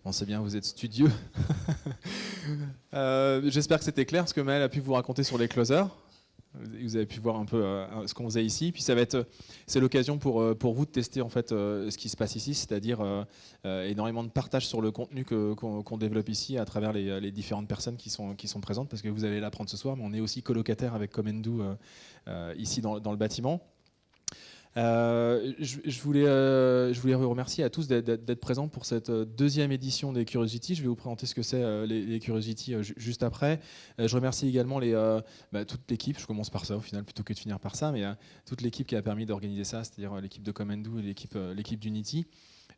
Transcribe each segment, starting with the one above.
On sait bien, vous êtes studieux. J'espère que c'était clair ce que Maël a pu vous raconter sur les closers. Vous avez pu voir un peu ce qu'on faisait ici. Puis c'est l'occasion pour vous de tester en fait ce qui se passe ici, c'est-à-dire énormément de partage sur le contenu qu'on développe ici à travers les différentes personnes qui sont présentes, parce que vous allez l'apprendre ce soir, mais on est aussi colocataire avec Comendoo ici dans le bâtiment. Je voulais vous remercier à tous d'être présents pour cette deuxième édition des Curiosity. Je vais vous présenter ce que c'est les Curiosity juste après. Je remercie également toute l'équipe. Je commence par ça au final plutôt que de finir par ça, mais toute l'équipe qui a permis d'organiser ça, c'est-à-dire l'équipe de Comendoo et l'équipe d'Unity,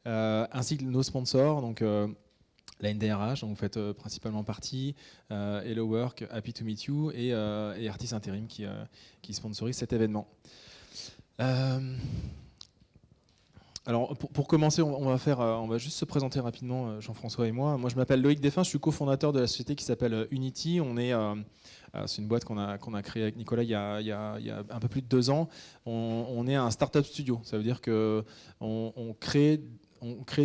ainsi que nos sponsors. Donc la NDRH, dont vous faites principalement partie, Hello Work, Happy to Meet You et Artis Interim qui sponsorise cet événement. Alors pour commencer, on va juste se présenter rapidement, Jean-François et moi. Moi, je m'appelle Loïc Desfins, je suis cofondateur de la société qui s'appelle Unity. C'est une boîte qu'on a créée avec Nicolas il y a un peu plus de 2 ans. On est un startup studio, ça veut dire que on crée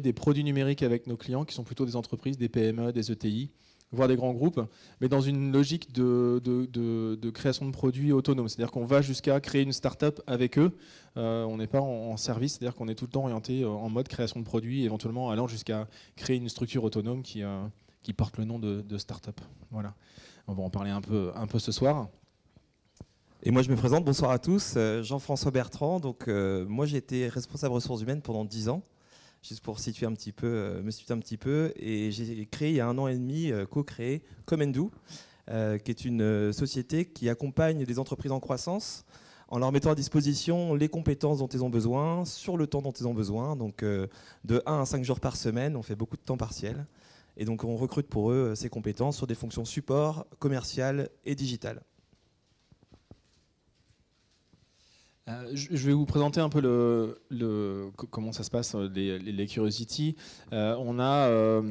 des produits numériques avec nos clients qui sont plutôt des entreprises, des PME, des ETI, voire des grands groupes, mais dans une logique de création de produits autonomes. C'est-à-dire qu'on va jusqu'à créer une start-up avec eux. On n'est pas en service, c'est-à-dire qu'on est tout le temps orienté en mode création de produits, éventuellement allant jusqu'à créer une structure autonome qui porte le nom de start-up. Voilà. On va en parler un peu ce soir. Et moi je me présente, bonsoir à tous, Jean-François Bertrand. Donc moi j'ai été responsable ressources humaines pendant 10 ans. Juste pour me situer un petit peu, et j'ai créé il y a 1 an et demi, co-créé Comendoo, qui est une société qui accompagne des entreprises en croissance en leur mettant à disposition les compétences dont elles ont besoin, sur le temps dont elles ont besoin, donc de 1 à 5 jours par semaine, on fait beaucoup de temps partiel, et donc on recrute pour eux ces compétences sur des fonctions support, commerciales et digitales. Je vais vous présenter un peu comment ça se passe, les Curiosity. On a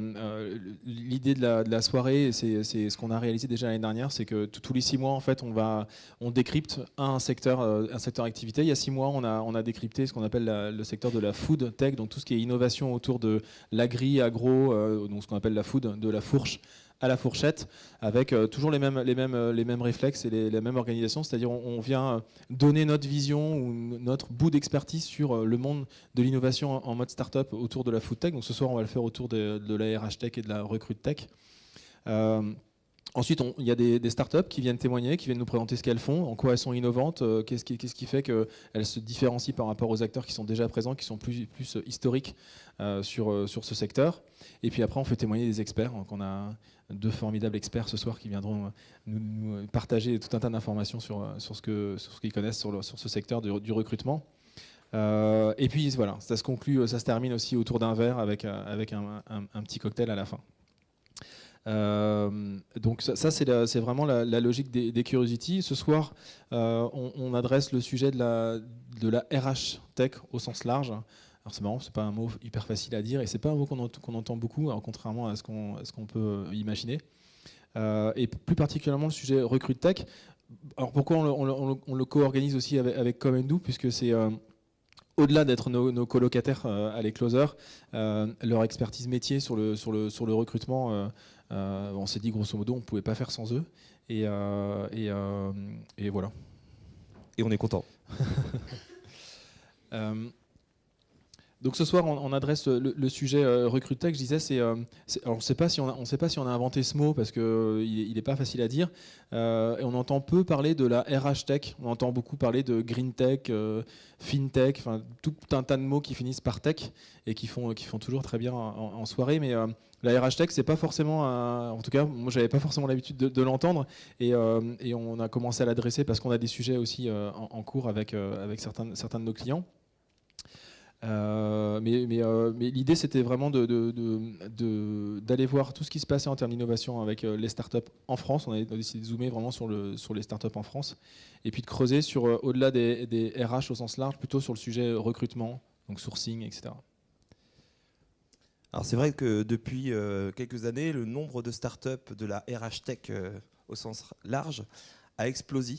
l'idée de la soirée, c'est ce qu'on a réalisé déjà l'année dernière, c'est que tous les 6 mois, en fait, on décrypte un secteur d'activité. Il y a 6 mois, on a décrypté ce qu'on appelle le secteur de la food tech, donc tout ce qui est innovation autour de l'agri, agro, donc ce qu'on appelle la food, de la fourche à la fourchette, avec toujours les mêmes réflexes et la même organisation, c'est-à-dire on vient donner notre vision ou notre bout d'expertise sur le monde de l'innovation en mode start-up autour de la food tech. Donc ce soir, on va le faire autour de la RH tech et de la recrute tech. Ensuite, il y a des startups qui viennent témoigner, qui viennent nous présenter ce qu'elles font, en quoi elles sont innovantes, qu'est-ce qui fait qu'elles se différencient par rapport aux acteurs qui sont déjà présents, qui sont plus historiques sur ce secteur. Et puis après, on fait témoigner des experts. Donc on a 2 formidables experts ce soir qui viendront nous partager tout un tas d'informations sur ce qu'ils connaissent sur ce secteur du recrutement. Et puis voilà, ça se termine aussi autour d'un verre avec un petit cocktail à la fin. Donc ça c'est vraiment la logique des Curiosity. Ce soir, on adresse le sujet de la RH tech au sens large. Alors c'est marrant, c'est pas un mot hyper facile à dire et c'est pas un mot qu'on entend beaucoup, alors, contrairement à ce qu'on peut imaginer. Et plus particulièrement le sujet recrute tech. Alors pourquoi on le co-organise aussi avec Comendoo, puisque c'est au-delà d'être nos colocataires à les closers, leur expertise métier sur le recrutement, on s'est dit grosso modo on ne pouvait pas faire sans eux. Et voilà. Et on est content. Donc ce soir, on adresse le sujet recrute tech. Je disais, alors on ne sait pas si on a inventé ce mot parce qu'il n'est pas facile à dire. Et on entend peu parler de la RH tech. On entend beaucoup parler de green tech, fintech, enfin tout un tas de mots qui finissent par tech et qui font toujours très bien en soirée. Mais la RH tech, c'est pas forcément, en tout cas, moi j'avais pas forcément l'habitude de l'entendre. Et on a commencé à l'adresser parce qu'on a des sujets aussi en cours avec certains de nos clients. Mais l'idée c'était vraiment d'aller voir tout ce qui se passait en termes d'innovation avec les startups en France. On a décidé de zoomer vraiment sur les startups en France et puis de creuser sur au-delà des RH au sens large, plutôt sur le sujet recrutement, donc sourcing, etc. Alors c'est vrai que depuis quelques années, le nombre de startups de la RH tech au sens large a explosé.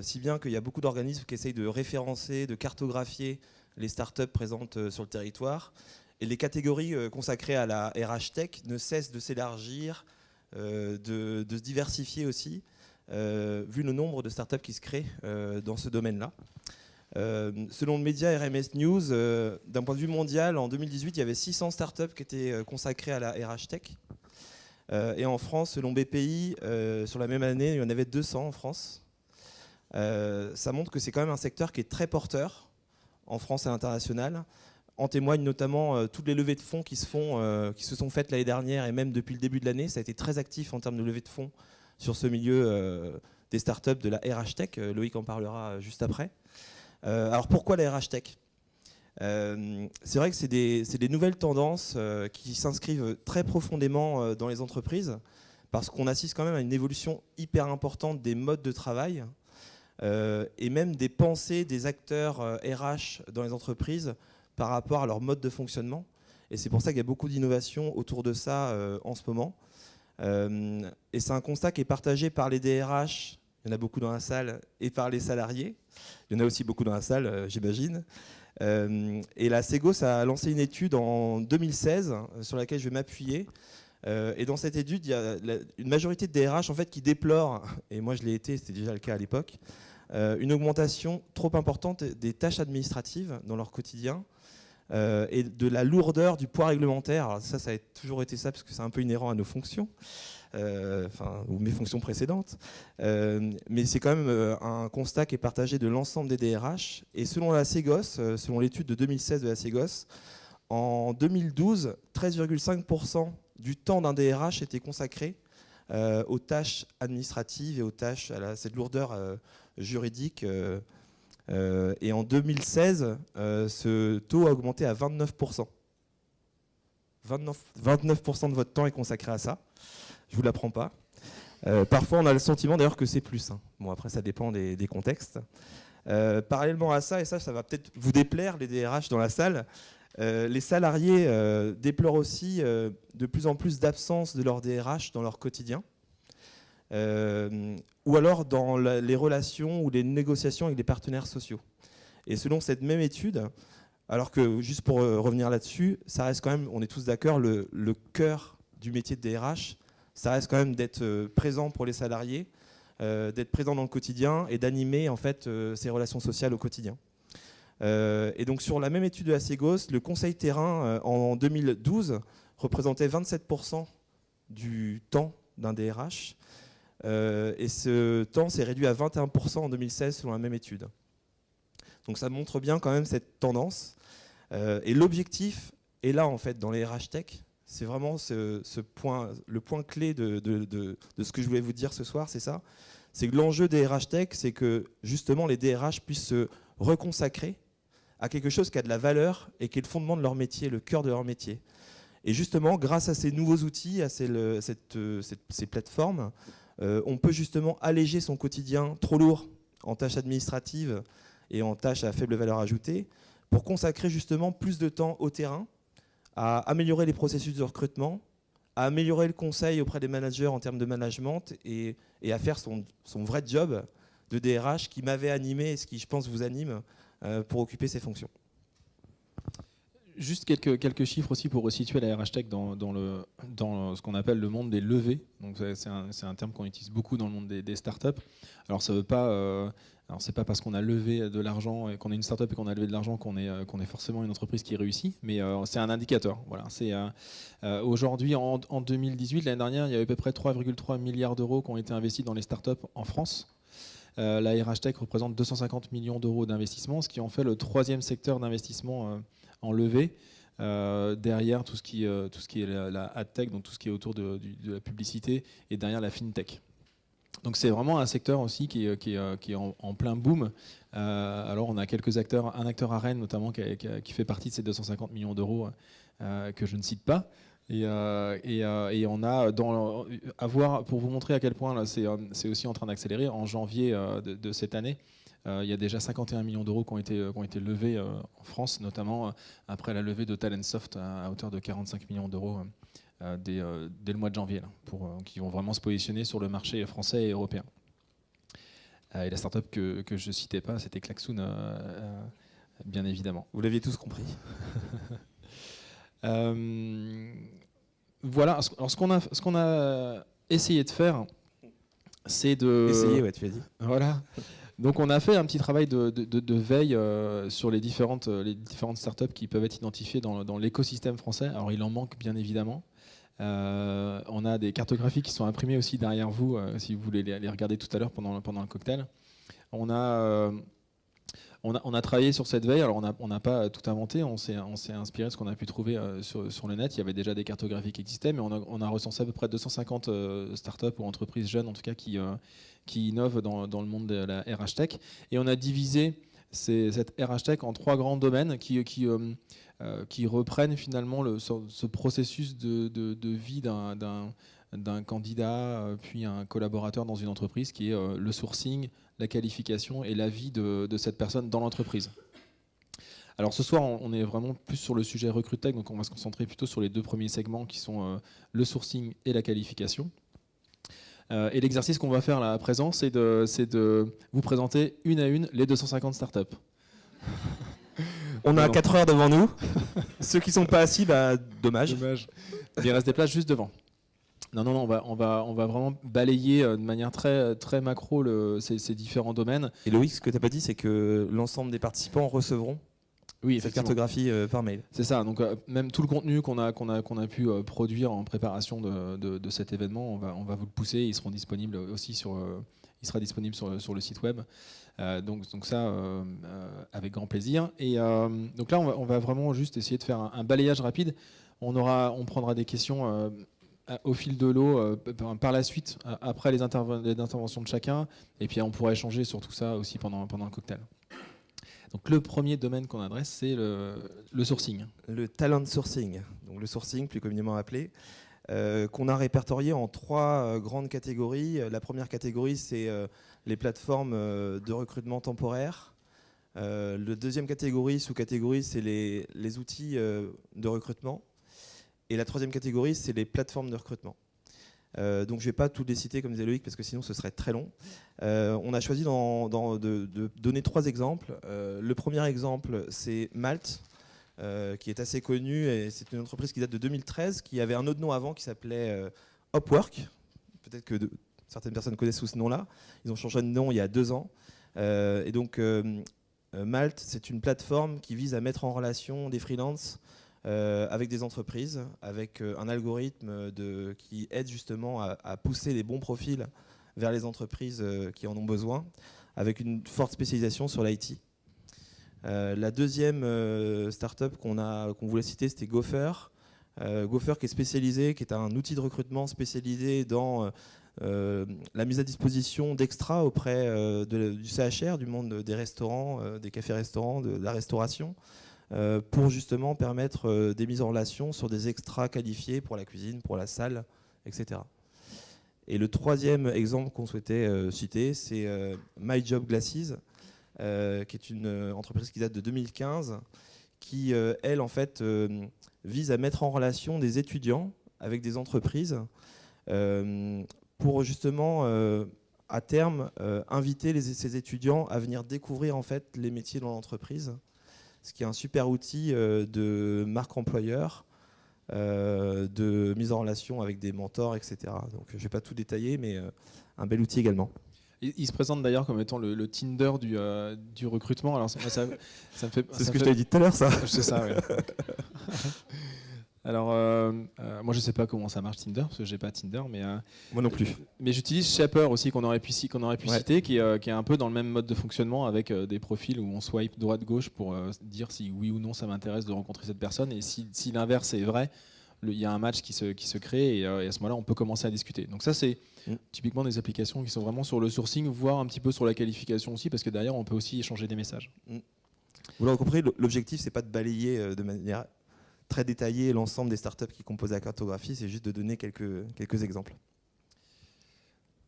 Si bien qu'il y a beaucoup d'organismes qui essayent de référencer, de cartographier les startups présentes sur le territoire. Et les catégories consacrées à la RH Tech ne cessent de s'élargir, de se diversifier aussi, vu le nombre de startups qui se créent dans ce domaine-là. Selon le média RMS News, d'un point de vue mondial, en 2018, il y avait 600 startups qui étaient consacrées à la RH Tech. Et en France, selon BPI, sur la même année, il y en avait 200 en France. Ça montre que c'est quand même un secteur qui est très porteur en France et à l'international. En témoignent notamment toutes les levées de fonds qui se sont faites l'année dernière et même depuis le début de l'année. Ça a été très actif en termes de levée de fonds sur ce milieu des startups de la RH Tech. Loïc en parlera juste après. Alors pourquoi la RH Tech ? C'est vrai que c'est des nouvelles tendances qui s'inscrivent très profondément dans les entreprises parce qu'on assiste quand même à une évolution hyper importante des modes de travail et même des pensées des acteurs RH dans les entreprises par rapport à leur mode de fonctionnement. Et c'est pour ça qu'il y a beaucoup d'innovations autour de ça en ce moment. Et c'est un constat qui est partagé par les DRH, il y en a beaucoup dans la salle, et par les salariés. Il y en a aussi beaucoup dans la salle, j'imagine. Et la Segos a lancé une étude en 2016 sur laquelle je vais m'appuyer. Et dans cette étude, il y a une majorité de DRH en fait, qui déplorent, et moi je l'ai été, c'était déjà le cas à l'époque, une augmentation trop importante des tâches administratives dans leur quotidien et de la lourdeur du poids réglementaire. Alors ça a toujours été ça parce que c'est un peu inhérent à nos fonctions. Ou mes fonctions précédentes. Mais c'est quand même un constat qui est partagé de l'ensemble des DRH. Et selon la Segos, selon l'étude de 2016 de la Segos, en 2012, 13,5% du temps d'un DRH était consacré aux tâches administratives et aux tâches à cette lourdeur juridique. Et en 2016, ce taux a augmenté à 29%. 29% de votre temps est consacré à ça. Je ne vous l'apprends pas. Parfois, on a le sentiment d'ailleurs que c'est plus. Bon, après, ça dépend des contextes. Parallèlement à ça, et ça va peut-être vous déplaire, les DRH dans la salle, les salariés déplorent aussi de plus en plus d'absence de leur DRH dans leur quotidien. Ou alors dans les relations ou les négociations avec les partenaires sociaux. Et selon cette même étude, alors que, juste pour revenir là-dessus, ça reste quand même, on est tous d'accord, le cœur du métier de DRH, ça reste quand même d'être présent pour les salariés, d'être présent dans le quotidien et d'animer en fait ces relations sociales au quotidien. Et donc sur la même étude de la Segos, le conseil terrain en 2012 représentait 27% du temps d'un DRH et ce temps s'est réduit à 21% en 2016 selon la même étude. Donc ça montre bien quand même cette tendance et l'objectif est là en fait dans les RH Tech. C'est vraiment le point clé de ce que je voulais vous dire ce soir, c'est ça. C'est que l'enjeu des RH Tech, c'est que justement les DRH puissent se reconsacrer à quelque chose qui a de la valeur et qui est le fondement de leur métier, le cœur de leur métier. Et justement, grâce à ces nouveaux outils, à ces plateformes, on peut justement alléger son quotidien trop lourd en tâches administratives et en tâches à faible valeur ajoutée pour consacrer justement plus de temps au terrain, à améliorer les processus de recrutement, à améliorer le conseil auprès des managers en termes de management et à faire son vrai job de DRH qui m'avait animé et ce qui, je pense, vous anime pour occuper ces fonctions. Juste quelques chiffres aussi pour resituer la RH Tech dans ce qu'on appelle le monde des levées. Donc c'est un terme qu'on utilise beaucoup dans le monde des startups. Alors ça veut pas, alors c'est pas parce qu'on a levé de l'argent et qu'on est une startup et qu'on a levé de l'argent qu'on est forcément une entreprise qui réussit, mais c'est un indicateur. Voilà. C'est aujourd'hui en 2018, l'année dernière, il y avait à peu près 3,3 milliards d'euros qui ont été investis dans les startups en France. La RH Tech représente 250 millions d'euros d'investissement, ce qui en fait le troisième secteur d'investissement en levée, derrière tout ce qui est la ad tech, donc tout ce qui est autour de la publicité, et derrière la fintech. Donc c'est vraiment un secteur aussi qui est en plein boom. Alors on a quelques acteurs, un acteur à Rennes notamment qui fait partie de ces 250 millions d'euros que je ne cite pas. Et on a à voir, pour vous montrer à quel point là, c'est aussi en train d'accélérer. En janvier de cette année, il y a déjà 51 millions d'euros qui ont été levés en France, notamment après la levée de Talentsoft à hauteur de 45 millions d'euros dès le mois de janvier, là, qui vont vraiment se positionner sur le marché français et européen. Et la start-up que je ne citais pas, c'était Klaxoon, bien évidemment. Vous l'aviez tous compris. Voilà, alors ce qu'on a essayé de faire, c'est de... Essayer, ouais, tu as dit. Voilà. Donc on a fait un petit travail de veille sur les différentes startups qui peuvent être identifiées dans l'écosystème français. Alors il en manque bien évidemment. On a des cartographies qui sont imprimées aussi derrière vous, si vous voulez les regarder tout à l'heure pendant le cocktail. On a travaillé sur cette veille. Alors on n'a pas tout inventé, on s'est inspiré de ce qu'on a pu trouver sur le net. Il y avait déjà des cartographies qui existaient, mais on a recensé à peu près 250 startups ou entreprises jeunes en tout cas qui innovent dans le monde de la RH Tech. Et on a divisé cette RH Tech en 3 grands domaines qui reprennent finalement ce processus de vie d'un candidat puis un collaborateur dans une entreprise, qui est le sourcing, la qualification et la vie de cette personne dans l'entreprise. Alors ce soir, on est vraiment plus sur le sujet RecruitTech, donc on va se concentrer plutôt sur les 2 premiers segments qui sont le sourcing et la qualification. Et l'exercice qu'on va faire là à présent, c'est de vous présenter une à une les 250 startups. On a 4 heures devant nous. Ceux qui ne sont pas assis, dommage. Il reste des places juste devant. Non, on va vraiment balayer de manière très, très macro ces différents domaines. Et Loïc, ce que tu n'as pas dit, c'est que l'ensemble des participants recevront cette cartographie par mail. C'est ça, donc même tout le contenu qu'on a pu produire en préparation de cet événement, on va vous le pousser, il sera disponible aussi sur le site web. Donc ça, avec grand plaisir. Et donc là, on va vraiment juste essayer de faire un balayage rapide. On prendra des questions au fil de l'eau par la suite, après les interventions de chacun. Et puis on pourra échanger sur tout ça aussi pendant le cocktail. Donc le premier domaine qu'on adresse, c'est le sourcing. Le talent sourcing, donc le sourcing plus communément appelé, qu'on a répertorié en 3 grandes catégories. La première catégorie, c'est les plateformes de recrutement temporaire. La deuxième sous-catégorie, c'est les outils de recrutement. Et la troisième catégorie, c'est les plateformes de recrutement. Donc je ne vais pas tout les citer comme disait Loïc, parce que sinon ce serait très long. On a choisi de donner 3 exemples. Le premier exemple, c'est Malte, qui est assez connu, et c'est une entreprise qui date de 2013, qui avait un autre nom avant qui s'appelait Upwork. Peut-être que certaines personnes connaissent sous ce nom-là. Ils ont changé de nom il y a 2 ans. Et donc Malte, c'est une plateforme qui vise à mettre en relation des freelances avec des entreprises, avec un algorithme qui aide justement à pousser les bons profils vers les entreprises qui en ont besoin, avec une forte spécialisation sur l'IT. La deuxième start-up qu'on voulait citer, c'était Gopher. Gopher qui est un outil de recrutement spécialisé dans la mise à disposition d'extras auprès du CHR, du monde des restaurants, des cafés-restaurants, de la restauration, pour justement permettre des mises en relation sur des extras qualifiés pour la cuisine, pour la salle, etc. Et le troisième exemple qu'on souhaitait citer, c'est My Job Glasses, qui est une entreprise qui date de 2015, qui, elle, en fait, vise à mettre en relation des étudiants avec des entreprises pour justement, à terme, inviter ces étudiants à venir découvrir en fait, les métiers dans l'entreprise, ce qui est un super outil de marque employeur, de mise en relation avec des mentors, etc. Donc je ne vais pas tout détailler, mais un bel outil également. Il se présente d'ailleurs comme étant le Tinder du recrutement. Alors ça me fait. C'est ce que je t'avais dit tout à l'heure, ça. C'est ça, oui. Alors, moi je sais pas comment ça marche Tinder, parce que j'ai pas Tinder, mais moi non plus. Mais j'utilise Shaper aussi, qu'on aurait pu citer, qui est un peu dans le même mode de fonctionnement, avec des profils où on swipe droite-gauche pour dire si oui ou non ça m'intéresse de rencontrer cette personne, et si l'inverse est vrai, il y a un match qui se crée, et à ce moment-là on peut commencer à discuter. Donc ça c'est typiquement des applications qui sont vraiment sur le sourcing, voire un petit peu sur la qualification aussi, parce que derrière on peut aussi échanger des messages. Vous l'aurez compris, l'objectif c'est pas de balayer de manière très détaillée l'ensemble des startups qui composent la cartographie, c'est juste de donner quelques exemples.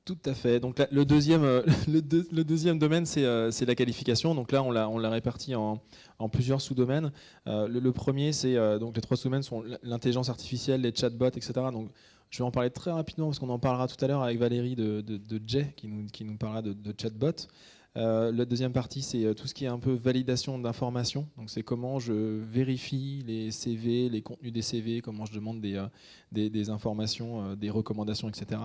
Tout à fait. Donc là, le deuxième domaine, c'est la qualification. Donc là, on l'a réparti en plusieurs sous-domaines. Le premier, c'est donc les 3 sous-domaines sont l'intelligence artificielle, les chatbots, etc. Donc je vais en parler très rapidement parce qu'on en parlera tout à l'heure avec Valérie de Jay qui nous parlera de chatbot. La deuxième partie, c'est tout ce qui est un peu validation d'informations. Donc c'est comment je vérifie les CV, les contenus des CV, comment je demande des informations, des recommandations, etc.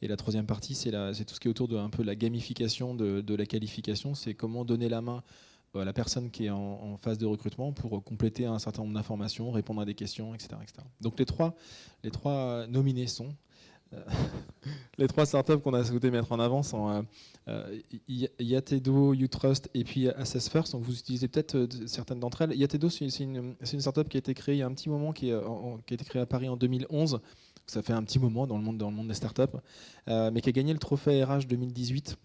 Et la troisième partie, c'est tout ce qui est autour de un peu la gamification de la qualification. C'est comment donner la main à la personne qui est en phase de recrutement pour compléter un certain nombre d'informations, répondre à des questions, etc., etc. Donc les trois nominés sont les trois startups qu'on a souhaité mettre en avant sont Yatedo, Utrust et puis Assess First. Donc vous utilisez peut-être certaines d'entre elles. Yatedo, c'est une startup qui a été créée il y a un petit moment, qui a été créée à Paris en 2011. Donc ça fait un petit moment dans le monde des startups, mais qui a gagné le trophée RH 2018.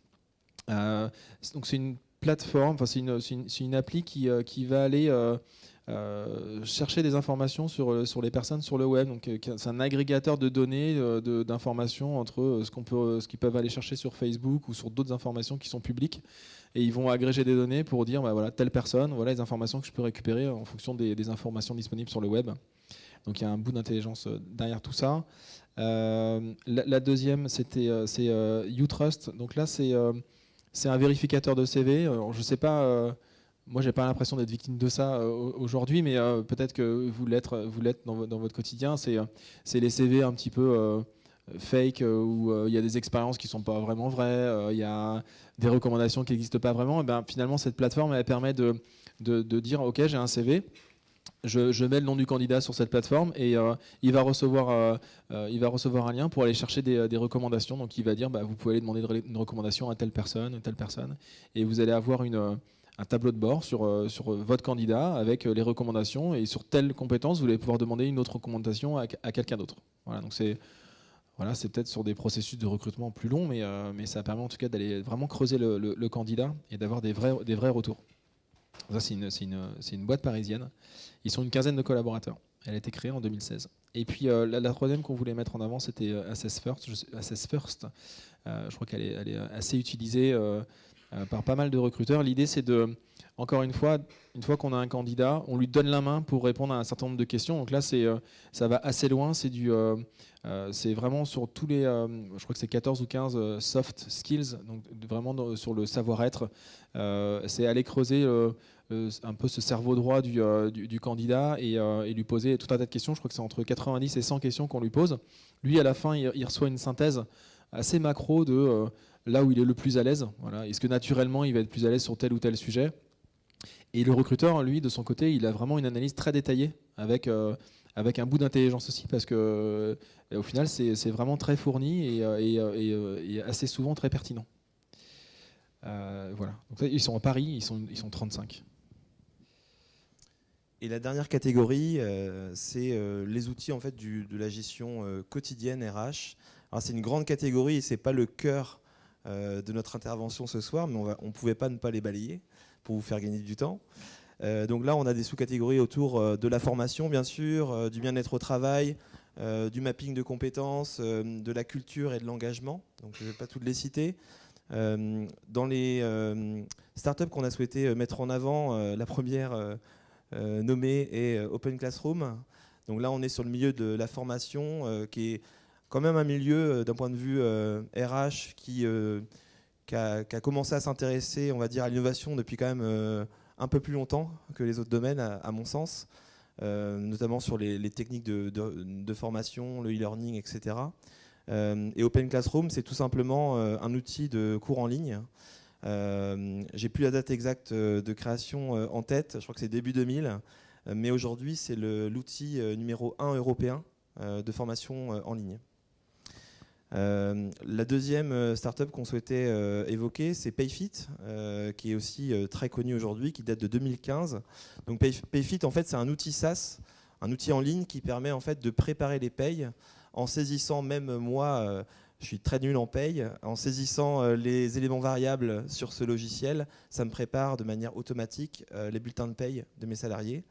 Donc c'est une plateforme, enfin c'est une appli qui va aller chercher des informations sur les personnes sur le web. Donc c'est un agrégateur de données, d'informations entre ce qu'ils peuvent aller chercher sur Facebook ou sur d'autres informations qui sont publiques. Et ils vont agréger des données pour dire bah, voilà, telle personne, voilà les informations que je peux récupérer en fonction des informations disponibles sur le web. Donc il y a un bout d'intelligence derrière tout ça. La deuxième, c'est Utrust. Donc là, c'est un vérificateur de CV. Alors, je ne sais pas, moi, j'ai pas l'impression d'être victime de ça aujourd'hui, mais peut-être que vous l'êtes dans votre quotidien. C'est les CV un petit peu fake, où il y a des expériences qui ne sont pas vraiment vraies, il y a des recommandations qui n'existent pas vraiment. Et ben, finalement, cette plateforme, elle permet de dire, OK, j'ai un CV. Je mets le nom du candidat sur cette plateforme et il va recevoir un lien pour aller chercher des recommandations. Donc il va dire bah, vous pouvez aller demander une recommandation à telle personne, et vous allez avoir un tableau de bord sur votre candidat avec les recommandations, et sur telle compétence vous allez pouvoir demander une autre recommandation à quelqu'un d'autre. Voilà, donc c'est peut-être sur des processus de recrutement plus longs, mais ça permet en tout cas d'aller vraiment creuser le candidat et d'avoir des vrais retours. Ça, c'est une boîte parisienne. Ils sont une quinzaine de collaborateurs. Elle a été créée en 2016. Et puis la troisième qu'on voulait mettre en avant, c'était Assess First. Je crois qu'elle est assez utilisée par pas mal de recruteurs. L'idée, c'est encore une fois qu'on a un candidat, on lui donne la main pour répondre à un certain nombre de questions. Donc là, ça va assez loin. C'est vraiment sur tous les, je crois que c'est 14 ou 15 soft skills, donc vraiment sur le savoir-être. C'est aller creuser un peu ce cerveau droit du candidat et lui poser tout un tas de questions. Je crois que c'est entre 90 et 100 questions qu'on lui pose. Lui, à la fin, il reçoit une synthèse assez macro de là où il est le plus à l'aise. Voilà. Est-ce que naturellement, il va être plus à l'aise sur tel ou tel sujet? Et le recruteur, lui, de son côté, il a vraiment une analyse très détaillée avec un bout d'intelligence aussi, parce que au final, c'est vraiment très fourni et assez souvent très pertinent. Voilà. Donc, ils sont à Paris, ils sont 35. Et la dernière catégorie, c'est les outils en fait, de la gestion quotidienne RH. Alors, c'est une grande catégorie et ce n'est pas le cœur de notre intervention ce soir, mais on ne pouvait pas ne pas les balayer pour vous faire gagner du temps. Donc là, on a des sous-catégories autour de la formation, bien sûr, du bien-être au travail, du mapping de compétences, de la culture et de l'engagement. Donc je ne vais pas toutes les citer. Dans les startups qu'on a souhaité mettre en avant, la première nommée est Open Classroom. Donc là, on est sur le milieu de la formation, qui est quand même un milieu d'un point de vue RH qui a commencé à s'intéresser, on va dire, à l'innovation depuis quand même un peu plus longtemps que les autres domaines, à mon sens, notamment sur les techniques de formation, le e-learning, etc. Et Open Classroom, c'est tout simplement un outil de cours en ligne. J'ai plus la date exacte de création en tête, je crois que c'est début 2000, mais aujourd'hui c'est l'outil numéro 1 européen de formation en ligne. La deuxième startup qu'on souhaitait évoquer, c'est Payfit, qui est aussi très connu aujourd'hui, qui date de 2015. Donc Payfit, en fait, c'est un outil SaaS, un outil en ligne qui permet en fait de préparer les payes en saisissant, même moi, je suis très nul en paye, en saisissant les éléments variables sur ce logiciel, ça me prépare de manière automatique les bulletins de paye de mes salariés.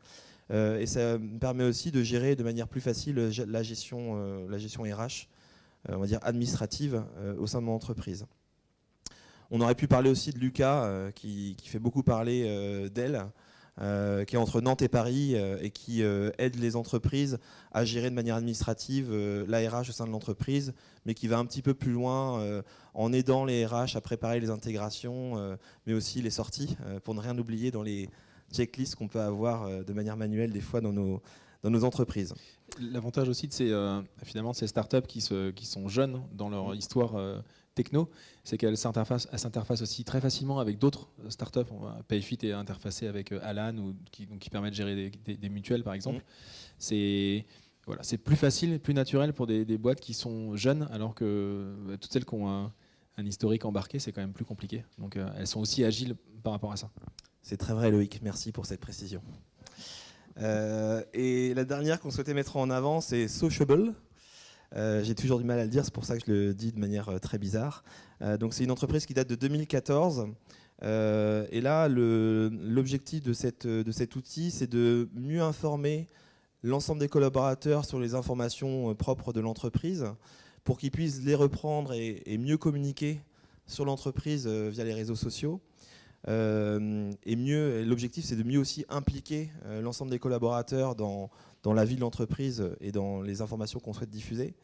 Et ça me permet aussi de gérer de manière plus facile la gestion RH, on va dire administrative, au sein de mon entreprise. On aurait pu parler aussi de Lucas, qui fait beaucoup parler d'elle, qui est entre Nantes et Paris et qui aide les entreprises à gérer de manière administrative l'ARH au sein de l'entreprise, mais qui va un petit peu plus loin en aidant les RH à préparer les intégrations, mais aussi les sorties, pour ne rien oublier dans les checklists qu'on peut avoir de manière manuelle des fois dans nos entreprises. L'avantage aussi de finalement, de ces startups qui sont jeunes dans leur histoire techno, c'est qu'elles s'interfacent aussi très facilement avec d'autres startups. Payfit est interfacé avec Alan, qui permet de gérer des mutuelles, par exemple. C'est plus facile, plus naturel pour des boîtes qui sont jeunes, alors que toutes celles qui ont un historique embarqué, c'est quand même plus compliqué. Donc elles sont aussi agiles par rapport à ça. C'est très vrai, Loïc. Merci pour cette précision. Et la dernière qu'on souhaitait mettre en avant, c'est Sociable. J'ai toujours du mal à le dire, c'est pour ça que je le dis de manière très bizarre. Donc c'est une entreprise qui date de 2014. Et là, l'objectif de cet outil, c'est de mieux informer l'ensemble des collaborateurs sur les informations propres de l'entreprise pour qu'ils puissent les reprendre et mieux communiquer sur l'entreprise via les réseaux sociaux. L'objectif, c'est de mieux aussi impliquer l'ensemble des collaborateurs dans la vie de l'entreprise et dans les informations qu'on souhaite diffuser.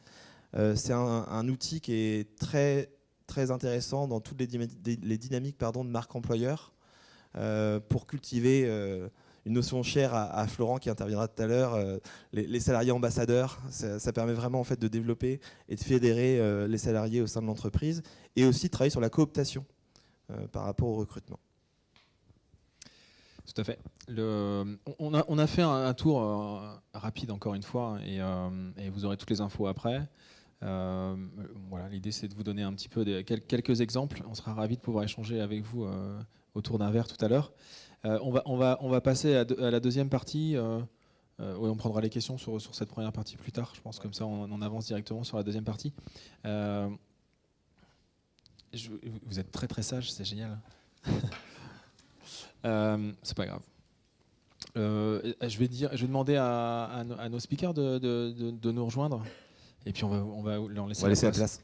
C'est un outil qui est très, très intéressant dans toutes les dynamiques de marque employeur pour cultiver une notion chère à Florent qui interviendra tout à l'heure, les salariés ambassadeurs. Ça permet vraiment en fait, de développer et de fédérer les salariés au sein de l'entreprise et aussi de travailler sur la cooptation par rapport au recrutement. Tout à fait. On a fait un tour rapide encore une fois et vous aurez toutes les infos après. Voilà, l'idée c'est de vous donner un petit peu quelques exemples. On sera ravis de pouvoir échanger avec vous autour d'un verre tout à l'heure. On va passer à la deuxième partie. On prendra les questions sur cette première partie plus tard. Je pense comme ça on avance directement sur la deuxième partie. Vous êtes très très sage, c'est génial. C'est pas grave. Je vais demander à nos speakers de nous rejoindre et puis on va leur laisser la place.